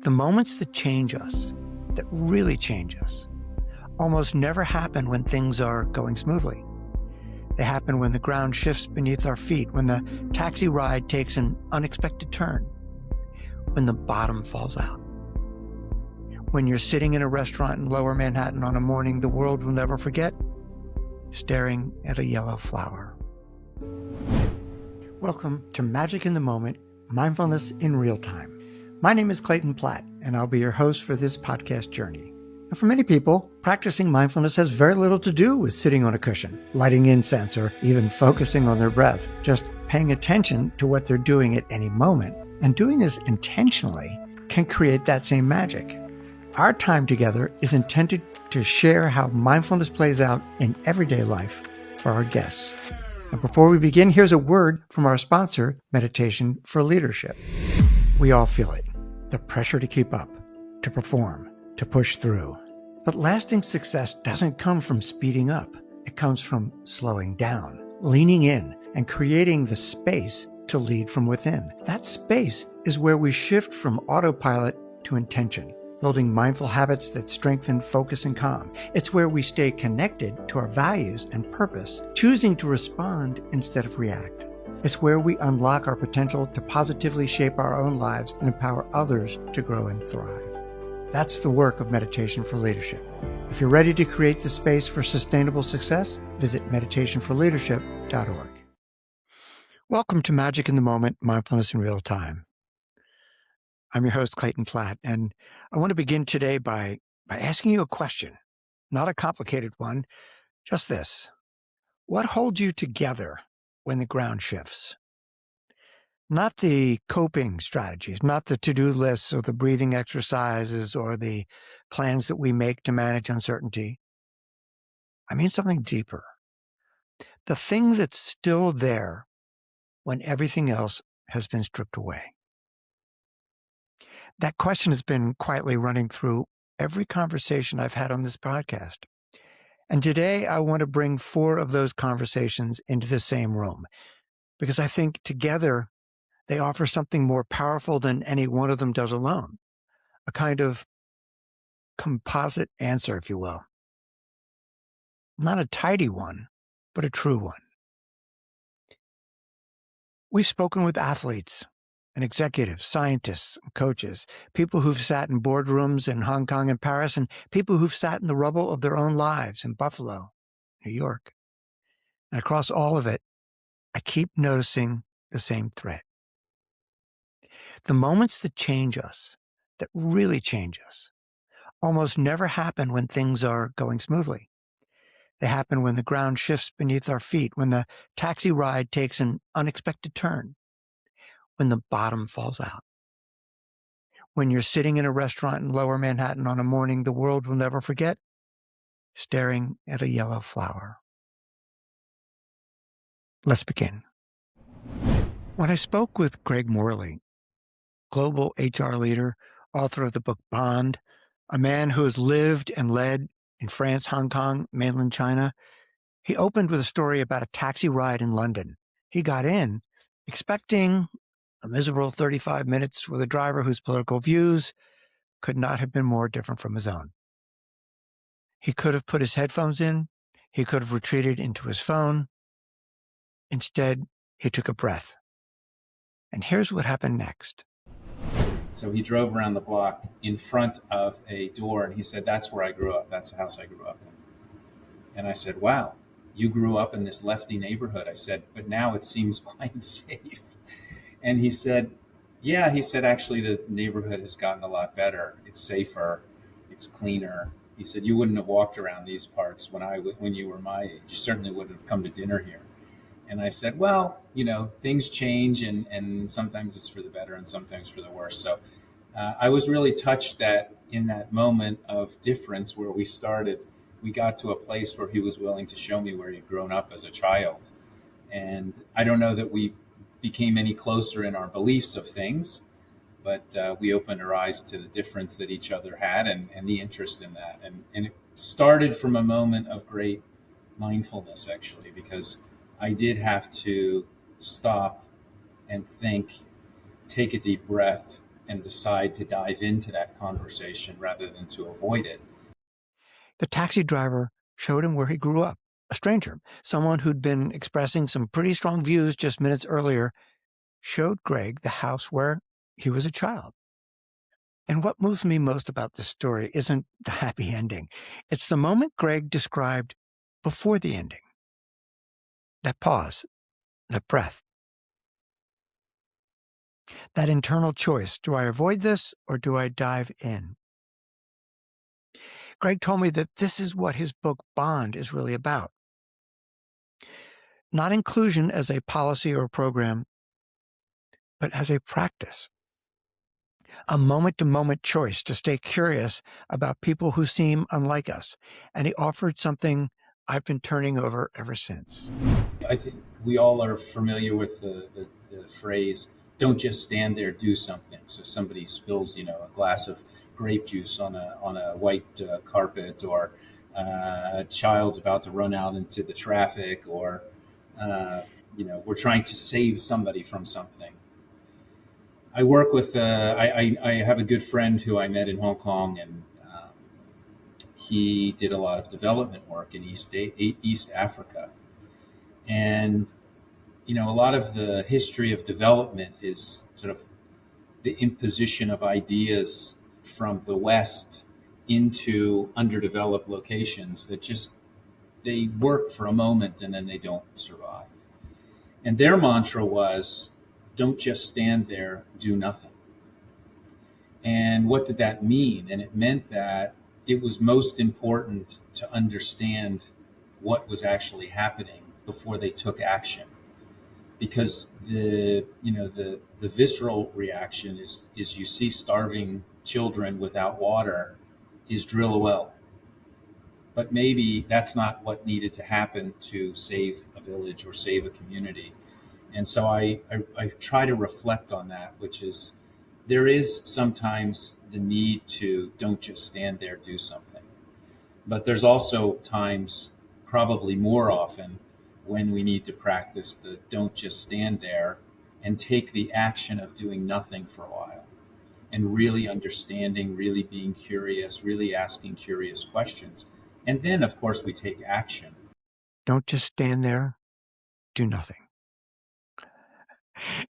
The moments that change us, that really change us, almost never happen when things are going smoothly. They happen when the ground shifts beneath our feet, when the taxi ride takes an unexpected turn, when the bottom falls out. When you're sitting in a restaurant in Lower Manhattan on a morning the world will never forget, staring at a yellow flower. Welcome to Magic in the Moment, Mindfulness in Real Time. My name is Clayton Platt, and I'll be your host for this podcast journey. And for many people, practicing mindfulness has very little to do with sitting on a cushion, lighting incense, or even focusing on their breath. Just paying attention to what they're doing at any moment. And doing this intentionally can create that same magic. Our time together is intended to share how mindfulness plays out in everyday life for our guests. And before we begin, here's a word from our sponsor, Meditation for Leadership. We all feel it, the pressure to keep up, to perform, to push through. But lasting success doesn't come from speeding up. It comes from slowing down, leaning in, and creating the space to lead from within. That space is where we shift from autopilot to intention, building mindful habits that strengthen focus and calm. It's where we stay connected to our values and purpose, choosing to respond instead of react. It's where we unlock our potential to positively shape our own lives and empower others to grow and thrive. That's the work of Meditation for Leadership. If you're ready to create the space for sustainable success, visit meditationforleadership.org. Welcome to Magic in the Moment, Mindfulness in Real Time. I'm your host, Clayton Platt, and I want to begin today by asking you a question, not a complicated one, just this. What holds you together when the ground shifts? Not the coping strategies, not the to-do lists or the breathing exercises or the plans that we make to manage uncertainty. I mean something deeper. The thing that's still there when everything else has been stripped away. That question has been quietly running through every conversation I've had on this podcast. And today I want to bring 4 of those conversations into the same room because I think together they offer something more powerful than any one of them does alone, a kind of composite answer, if you will. Not a tidy one, but a true one. We've spoken with athletes and executives, scientists, and coaches, people who've sat in boardrooms in Hong Kong and Paris, and people who've sat in the rubble of their own lives in Buffalo, New York. And across all of it, I keep noticing the same thread. The moments that change us, that really change us, almost never happen when things are going smoothly. They happen when the ground shifts beneath our feet, when the taxi ride takes an unexpected turn, when the bottom falls out. When you're sitting in a restaurant in Lower Manhattan on a morning the world will never forget, staring at a yellow flower. Let's begin. When I spoke with Greg Morley, global HR leader, author of the book Bond, a man who has lived and led in France, Hong Kong, mainland China, he opened with a story about a taxi ride in London. He got in expecting a miserable 35 minutes with a driver whose political views could not have been more different from his own. He could have put his headphones in. He could have retreated into his phone. Instead, he took a breath. And here's what happened next. So he drove around the block in front of a door, and he said, "That's where I grew up. That's the house I grew up in." And I said, "Wow, you grew up in this lefty neighborhood." I said, "But now it seems quite safe." And he said, "Yeah," he said, "actually, the neighborhood has gotten a lot better. It's safer. It's cleaner." He said, "You wouldn't have walked around these parts when you were my age. You certainly wouldn't have come to dinner here." And I said, "Well, things change, and sometimes it's for the better and sometimes for the worse." So I was really touched that in that moment of difference where we started, we got to a place where he was willing to show me where he'd grown up as a child. And I don't know that we became any closer in our beliefs of things, but we opened our eyes to the difference that each other had and the interest in that. And it started from a moment of great mindfulness, actually, because I did have to stop and think, take a deep breath, and decide to dive into that conversation rather than to avoid it. The taxi driver showed him where he grew up. A stranger, someone who'd been expressing some pretty strong views just minutes earlier, showed Greg the house where he was a child. And what moves me most about this story isn't the happy ending. It's the moment Greg described before the ending. That pause, that breath, that internal choice. Do I avoid this or do I dive in? Greg told me that this is what his book Bond is really about. Not inclusion as a policy or a program, but as a practice. A moment-to-moment choice to stay curious about people who seem unlike us. And he offered something I've been turning over ever since. I think we all are familiar with the phrase, don't just stand there, do something. So somebody spills, a glass of grape juice on a white carpet, or a child's about to run out into the traffic, or, we're trying to save somebody from something. I work with, I have a good friend who I met in Hong Kong, and he did a lot of development work in East Africa. And, a lot of the history of development is sort of the imposition of ideas from the West into underdeveloped locations that they work for a moment and then they don't survive. And their mantra was, don't just stand there, do nothing. And what did that mean? And it meant that it was most important to understand what was actually happening before they took action. Because the visceral reaction is you see starving children without water, is drill a well. But maybe that's not what needed to happen to save a village or save a community. And so I try to reflect on that, which is there is sometimes the need to don't just stand there, do something. But there's also times, probably more often, when we need to practice the don't just stand there and take the action of doing nothing for a while and really understanding, really being curious, really asking curious questions. And then, of course, we take action. Don't just stand there, do nothing.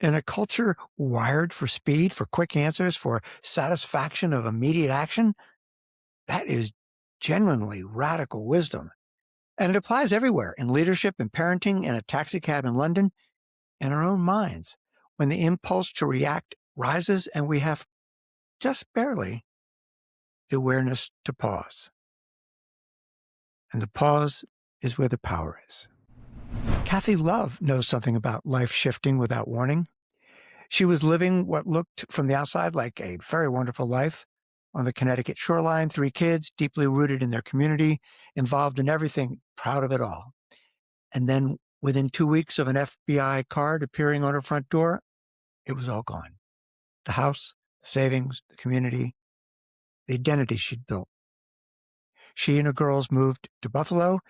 In a culture wired for speed, for quick answers, for satisfaction of immediate action, that is genuinely radical wisdom. And it applies everywhere, in leadership, in parenting, in a taxi cab in London, in our own minds, when the impulse to react rises and we have just barely the awareness to pause. And the pause is where the power is. Kathy Love knows something about life shifting without warning. She was living what looked from the outside like a very wonderful life on the Connecticut shoreline, 3 kids, deeply rooted in their community, involved in everything, proud of it all. And then within 2 weeks of an FBI card appearing on her front door, it was all gone. The house, the savings, the community, the identity she'd built. She and her girls moved to Buffalo,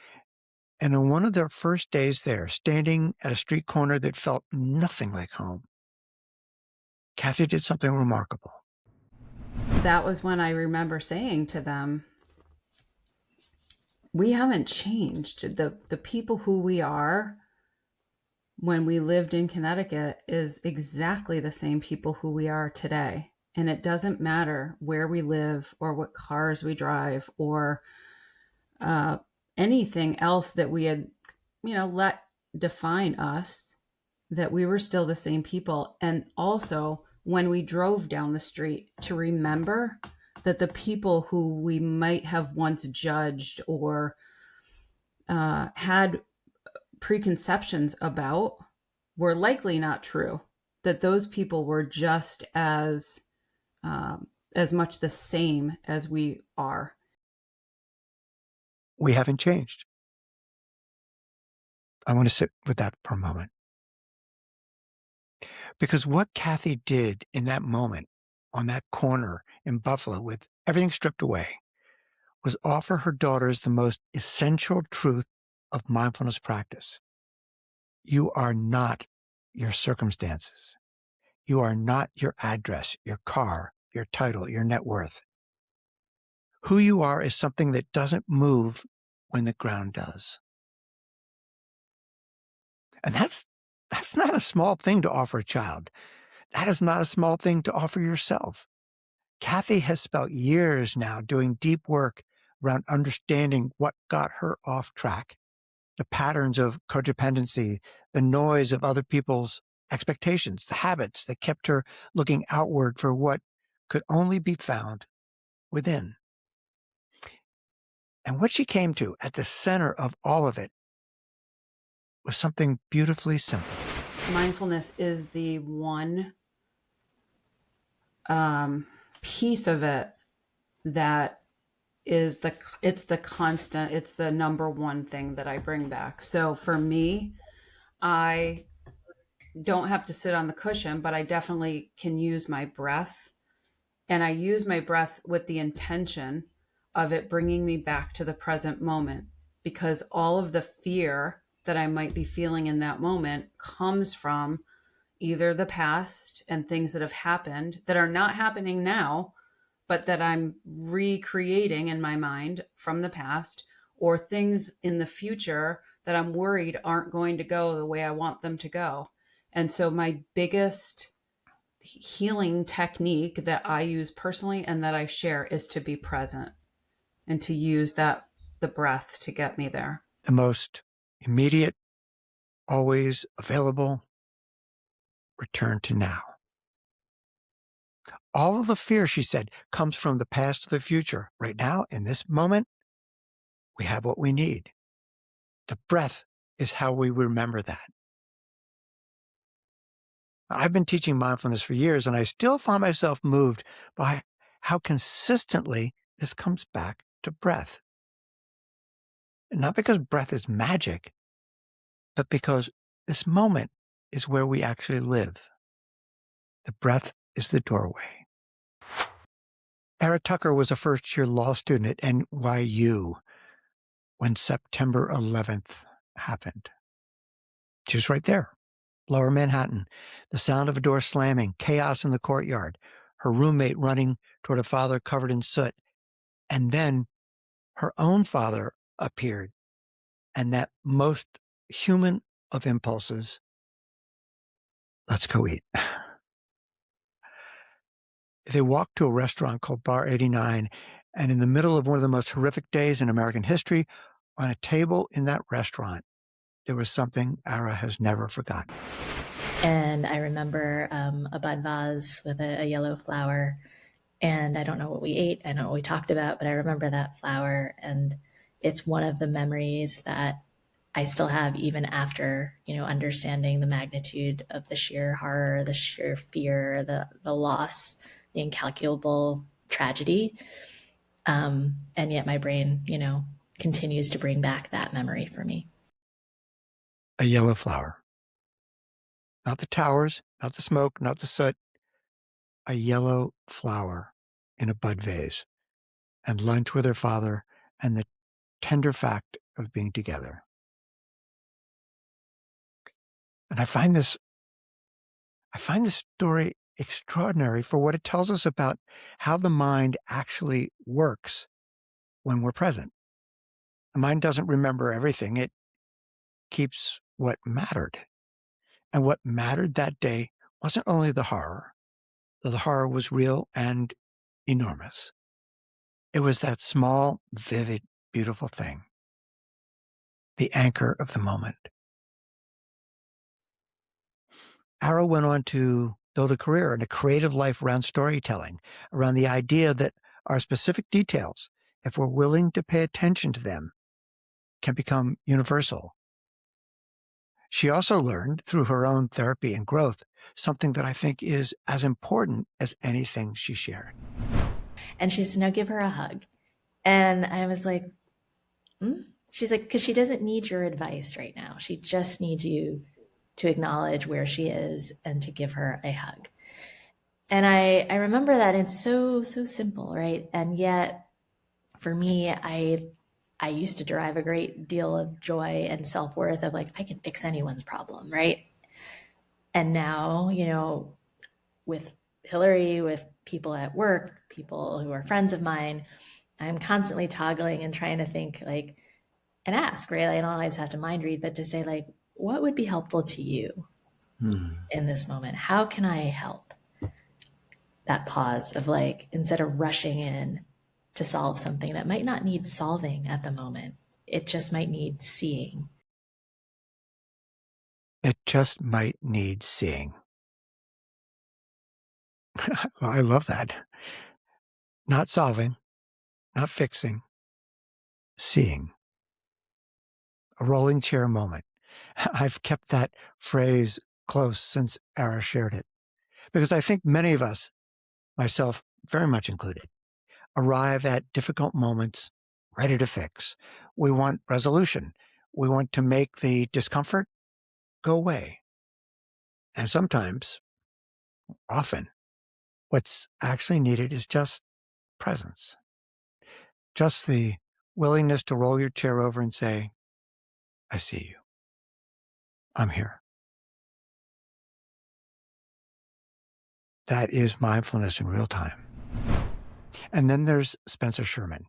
and on one of their first days there, standing at a street corner that felt nothing like home, Kathy did something remarkable. That was when I remember saying to them, we haven't changed. The people who we are when we lived in Connecticut is exactly the same people who we are today. And it doesn't matter where we live or what cars we drive or anything else that we had, let define us, that we were still the same people. And also when we drove down the street, to remember that the people who we might have once judged or had preconceptions about were likely not true, that those people were just as much the same as we are. We haven't changed. I want to sit with that for a moment. Because what Kathy did in that moment on that corner in Buffalo with everything stripped away was offer her daughters the most essential truth of mindfulness practice. You are not your circumstances. You are not your address, your car, your title, your net worth. Who you are is something that doesn't move when the ground does. And that's not a small thing to offer a child. That is not a small thing to offer yourself. Kathy has spent years now doing deep work around understanding what got her off track, the patterns of codependency, the noise of other people's expectations, the habits that kept her looking outward for what could only be found within. And what she came to at the center of all of it was something beautifully simple. Mindfulness is the one piece of it that is it's the constant, it's the number one thing that I bring back. So for me, I don't have to sit on the cushion, but I definitely can use my breath. And I use my breath with the intention of it bringing me back to the present moment, because all of the fear that I might be feeling in that moment comes from either the past and things that have happened that are not happening now, but that I'm recreating in my mind from the past, or things in the future that I'm worried aren't going to go the way I want them to go. And so my biggest healing technique that I use personally and that I share is to be present and to use the breath to get me there. The most immediate, always available, return to now. All of the fear, she said, comes from the past to the future. Right now, in this moment, we have what we need. The breath is how we remember that. I've been teaching mindfulness for years, and I still find myself moved by how consistently this comes back to breath. Not because breath is magic, but because this moment is where we actually live. The breath is the doorway. Ara Tucker was a first-year law student at NYU when September 11th happened. She was right there, Lower Manhattan, the sound of a door slamming, chaos in the courtyard, her roommate running toward a father covered in soot, and then her own father appeared, and that most human of impulses, let's go eat. They walked to a restaurant called Bar 89, and in the middle of one of the most horrific days in American history, on a table in that restaurant, there was something Ara has never forgotten. And I remember a bud vase with a yellow flower. And I don't know what we ate. I don't know what we talked about, but I remember that flower. And it's one of the memories that I still have even after, understanding the magnitude of the sheer horror, the sheer fear, the loss, the incalculable tragedy. And yet my brain, continues to bring back that memory for me. A yellow flower. Not the towers, not the smoke, not the soot. A yellow flower in a bud vase, and lunch with her father, and the tender fact of being together. And I find this story extraordinary for what it tells us about how the mind actually works when we're present. The mind doesn't remember everything. It keeps what mattered. And what mattered that day wasn't only the horror, though the horror was real and enormous. It was that small, vivid, beautiful thing, the anchor of the moment. Ara went on to build a career and a creative life around storytelling, around the idea that our specific details, if we're willing to pay attention to them, can become universal. She also learned through her own therapy and growth something that I think is as important as anything she shared. And she said, now give her a hug. And I was like, She's like, because she doesn't need your advice right now. She just needs you to acknowledge where she is and to give her a hug. And I remember that it's so simple, right? And yet for me, I used to derive a great deal of joy and self-worth of like, I can fix anyone's problem, right? And now, with Hillary, with people at work, people who are friends of mine, I'm constantly toggling and trying to think like, and ask, right? I don't always have to mind read, but to say like, what would be helpful to you in this moment? How can I help? That pause of like, instead of rushing in to solve something that might not need solving at the moment, it just might need seeing. It just might need seeing. Well, I love that. Not solving, not fixing, seeing. A rolling chair moment. I've kept that phrase close since Ara shared it, because I think many of us, myself very much included, arrive at difficult moments ready to fix. We want resolution. We want to make the discomfort go away. And sometimes, often, what's actually needed is just presence. Just the willingness to roll your chair over and say, I see you. I'm here. That is mindfulness in real time. And then there's Spencer Sherman.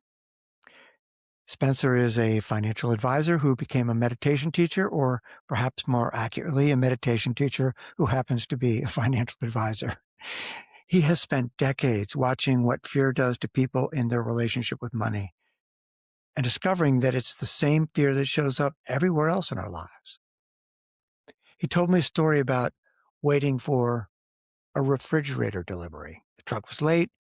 Spencer is a financial advisor who became a meditation teacher, or perhaps more accurately, a meditation teacher who happens to be a financial advisor. He has spent decades watching what fear does to people in their relationship with money and discovering that it's the same fear that shows up everywhere else in our lives. He told me a story about waiting for a refrigerator delivery. The truck was late,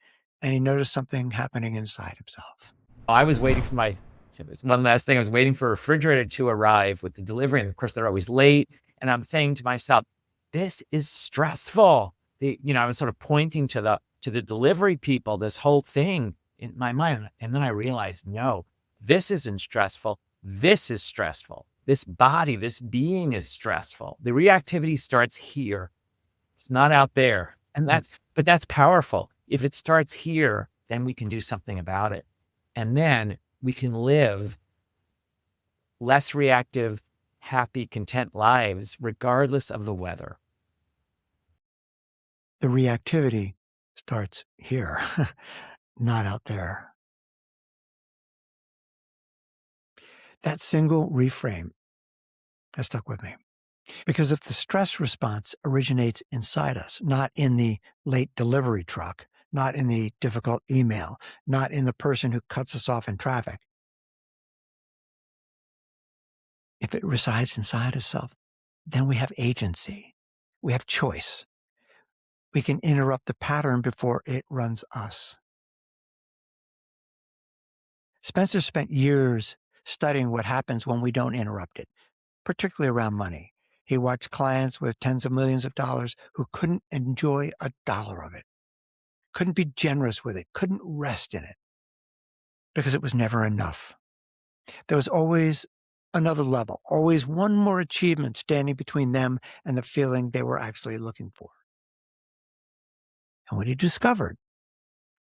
and he noticed something happening inside himself. I was waiting for it was one last thing. I was waiting for a refrigerator to arrive with the delivery. And of course, they're always late. And I'm saying to myself, this is stressful. I was sort of pointing to the delivery people, this whole thing in my mind. And then I realized, no, this isn't stressful. This is stressful. This body, this being is stressful. The reactivity starts here. It's not out there. But that's powerful. If it starts here, then we can do something about it. And then we can live less reactive, happy, content lives, regardless of the weather. The reactivity starts here, not out there. That single reframe has stuck with me. Because if the stress response originates inside us, not in the late delivery truck, not in the difficult email, not in the person who cuts us off in traffic, if it resides inside of self, then we have agency. We have choice. We can interrupt the pattern before it runs us. Spencer spent years studying what happens when we don't interrupt it, particularly around money. He watched clients with tens of millions of dollars who couldn't enjoy a dollar of it, couldn't be generous with it, couldn't rest in it, because it was never enough. There was always another level, always one more achievement standing between them and the feeling they were actually looking for. And what he discovered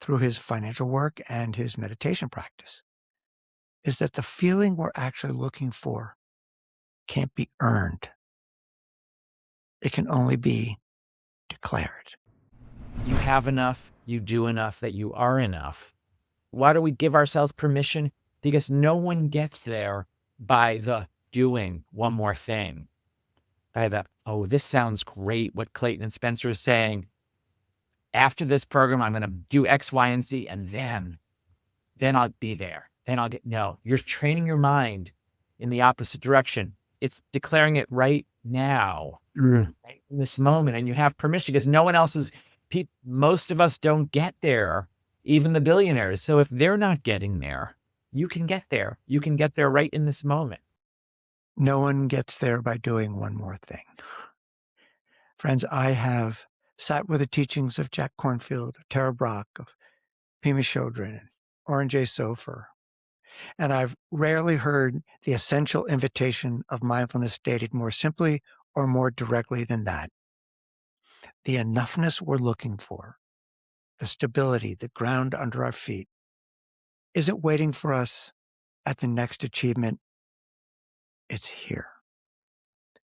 through his financial work and his meditation practice is that the feeling we're actually looking for can't be earned. It can only be declared. You have enough, you do enough, that you are enough. Why do we give ourselves permission? Because no one gets there by the doing one more thing. By the, oh, this sounds great, what Clayton and Spencer is saying. After this program, I'm going to do X, Y, and Z, and then I'll be there. No, you're training your mind in the opposite direction. It's declaring it right now, right in this moment. And you have permission because no one else is, most of us don't get there, even the billionaires. So if they're not getting there, you can get there. You can get there right in this moment. No one gets there by doing one more thing. Friends, I have sat with the teachings of Jack Kornfield, of Tara Brach, of Pema Chodron, and Oren J. Sofer, and I've rarely heard the essential invitation of mindfulness stated more simply or more directly than that. The enoughness we're looking for, the stability, the ground under our feet, isn't waiting for us at the next achievement. It's here.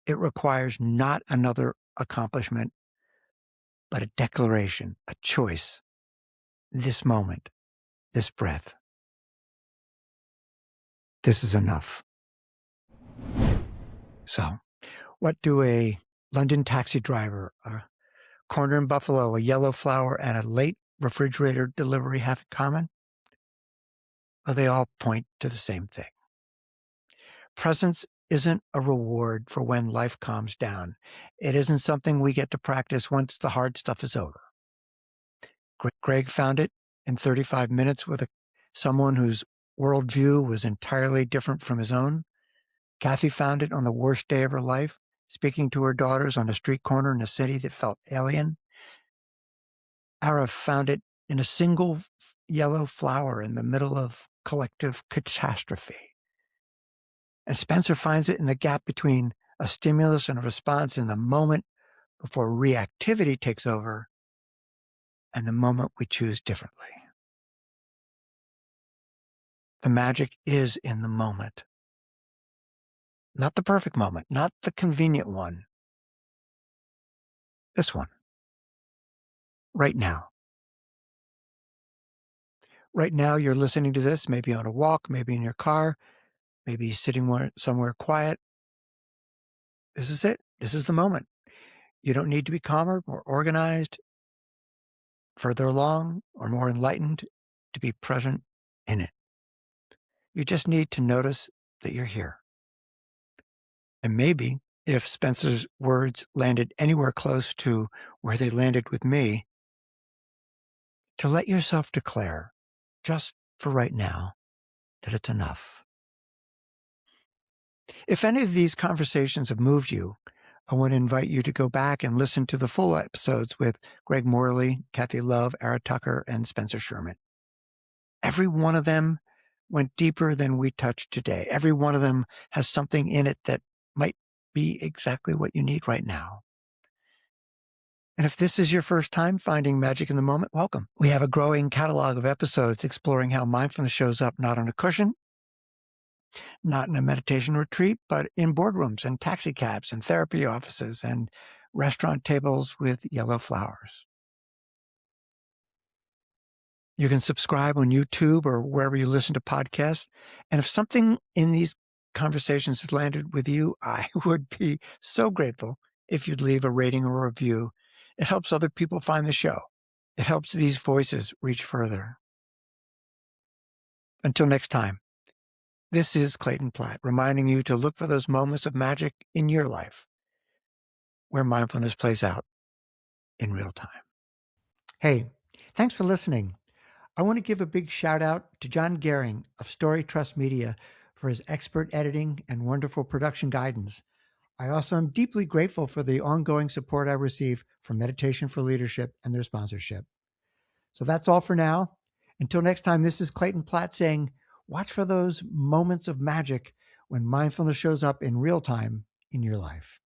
It requires not another accomplishment, but a declaration, a choice. This moment, this breath. This is enough. So, what do a London taxi driver, a corner in Buffalo, a yellow flower, and a late refrigerator delivery have in common? Well, they all point to the same thing. Presence isn't a reward for when life calms down. It isn't something we get to practice once the hard stuff is over. Greg found it in 35 minutes with someone whose worldview was entirely different from his own. Kathy found it on the worst day of her life, speaking to her daughters on a street corner in a city that felt alien. Ara found it in a single yellow flower in the middle of collective catastrophe. And Spencer finds it in the gap between a stimulus and a response, in the moment before reactivity takes over and the moment we choose differently. The magic is in the moment. Not the perfect moment, not the convenient one. This one. Right now. Right now, you're listening to this, maybe on a walk, maybe in your car, maybe sitting somewhere quiet. This is it. This is the moment. You don't need to be calmer, more organized, further along, or more enlightened to be present in it. You just need to notice that you're here. And maybe if Spencer's words landed anywhere close to where they landed with me, to let yourself declare, just for right now, that it's enough. If any of these conversations have moved you, I want to invite you to go back and listen to the full episodes with Greg Morley, Kathy Love, Ara Tucker, and Spencer Sherman. Every one of them went deeper than we touched today. Every one of them has something in it that might be exactly what you need right now. And if this is your first time finding magic in the moment, welcome. We have a growing catalog of episodes exploring how mindfulness shows up not on a cushion, not in a meditation retreat, but in boardrooms and taxi cabs and therapy offices and restaurant tables with yellow flowers. You can subscribe on YouTube or wherever you listen to podcasts. And if something in these conversations has landed with you, I would be so grateful if you'd leave a rating or a review. It helps other people find the show. It helps these voices reach further. Until next time, this is Clayton Platt, reminding you to look for those moments of magic in your life where mindfulness plays out in real time. Hey, thanks for listening. I want to give a big shout out to John Gehring of Story Trust Media for his expert editing and wonderful production guidance. I also am deeply grateful for the ongoing support I receive from Meditation for Leadership and their sponsorship. So that's all for now. Until next time, this is Clayton Platt saying, watch for those moments of magic when mindfulness shows up in real time in your life.